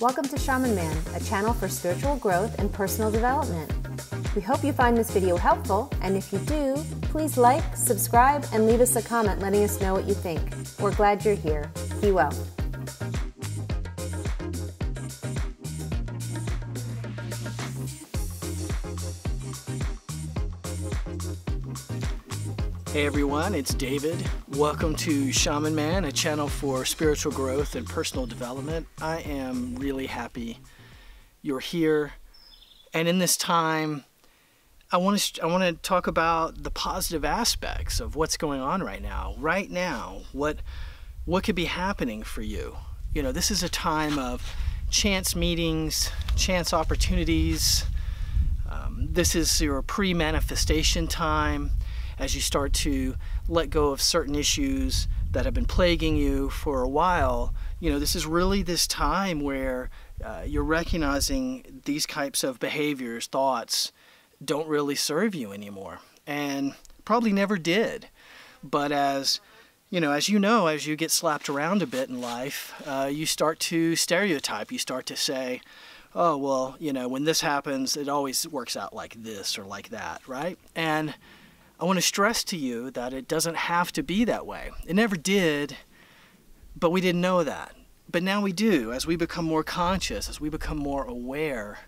Welcome to Shaman Man, a channel for spiritual growth and personal development. We hope you find this video helpful, and if you do, please like, subscribe, and leave us a comment letting us know what you think. We're glad you're here. Be well. Hey everyone, it's David. Welcome to Shaman Man, a channel for spiritual growth and personal development. I am really happy you're here. And in this time, I want to talk about the positive aspects of what's going on right now. Right now, what could be happening for you? You know, this is a time of chance meetings, chance opportunities. This is your pre-manifestation time. As you start to let go of certain issues that have been plaguing you for a while, you know, this is really this time where you're recognizing these types of behaviors, thoughts, don't really serve you anymore, and probably never did. But as you know, as you get slapped around a bit in life, you start to stereotype. You start to say, oh, well, you know, when this happens, it always works out like this or like that, right? And I want to stress to you that it doesn't have to be that way. It never did, but we didn't know that. But now we do. As we become more conscious, as we become more aware,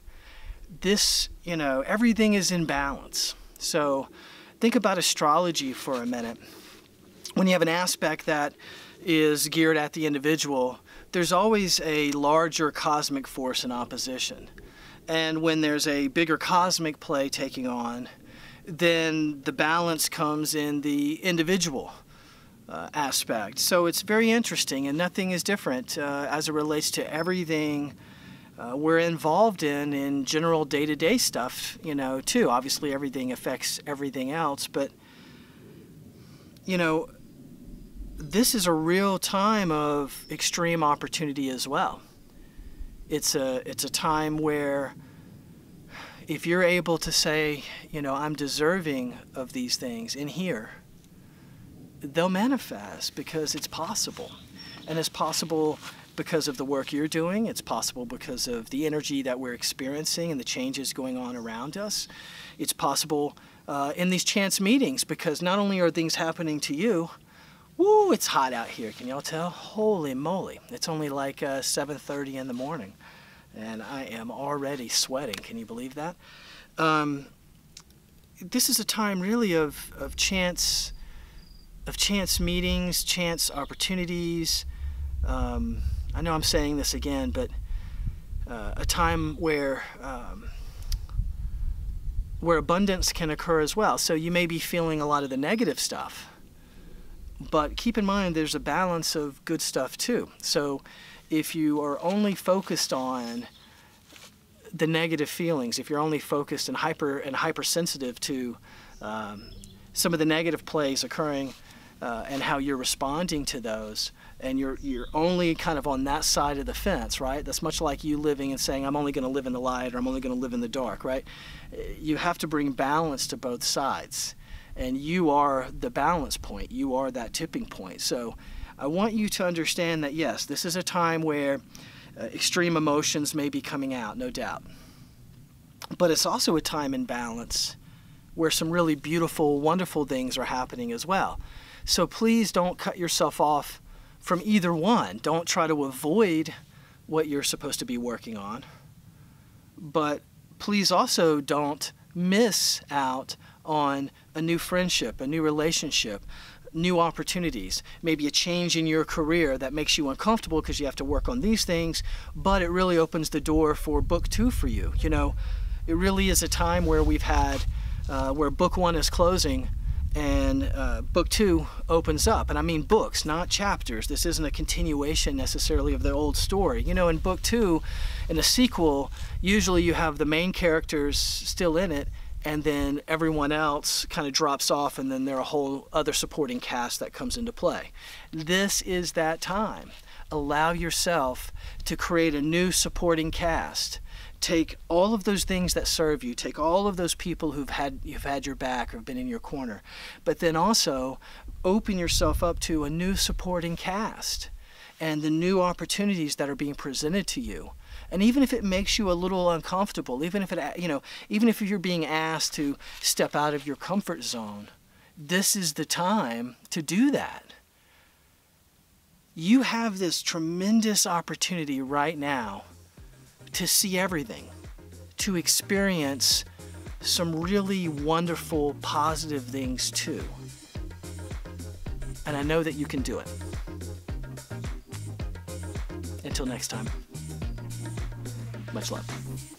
this, you know, everything is in balance. So think about astrology for a minute. When you have an aspect that is geared at the individual, there's always a larger cosmic force in opposition. And when there's a bigger cosmic play taking on, then the balance comes in the individual aspect. So it's very interesting, and nothing is different as it relates to everything we're involved in general day-to-day stuff, you know, too. Obviously everything affects everything else, but, you know, this is a real time of extreme opportunity as well. It's a time where if you're able to say, you know, I'm deserving of these things in here, they'll manifest because it's possible. And it's possible because of the work you're doing. It's possible because of the energy that we're experiencing and the changes going on around us. It's possible in these chance meetings because not only are things happening to you, woo, it's hot out here. Can y'all tell? Holy moly. It's only like 7:30 in the morning. And I am already sweating. Can you believe that? This is a time really of chance meetings, chance opportunities. I know I'm saying this again, but a time where abundance can occur as well. So you may be feeling a lot of the negative stuff, but keep in mind there's a balance of good stuff too. So if you are only focused on the negative feelings, if you're only focused and hypersensitive to some of the negative plays occurring and how you're responding to those, and you're only kind of on that side of the fence, right? That's much like you living and saying, I'm only going to live in the light or I'm only going to live in the dark, right? You have to bring balance to both sides, and you are the balance point. You are that tipping point. So I want you to understand that, yes, this is a time where extreme emotions may be coming out, no doubt. But it's also a time in balance where some really beautiful, wonderful things are happening as well. So please don't cut yourself off from either one. Don't try to avoid what you're supposed to be working on. But please also don't miss out on a new friendship, a new relationship, new opportunities, maybe a change in your career that makes you uncomfortable because you have to work on these things, but it really opens the door for book 2 for you. You know, it really is a time where we've had, where book 1 is closing and book 2 opens up. And I mean books, not chapters. This isn't a continuation necessarily of the old story. You know, in book 2, in a sequel, usually you have the main characters still in it, and then everyone else kind of drops off, and then there are a whole other supporting cast that comes into play. This is that time. Allow yourself to create a new supporting cast. Take all of those things that serve you. Take all of those people you've had your back or have been in your corner. But then also open yourself up to a new supporting cast. and the new opportunities that are being presented to you. And even if it makes you a little uncomfortable, even if even if you're being asked to step out of your comfort zone, this is the time to do that. You have this tremendous opportunity right now to see everything, to experience some really wonderful, positive things too. And I know that you can do it. Until next time, much love.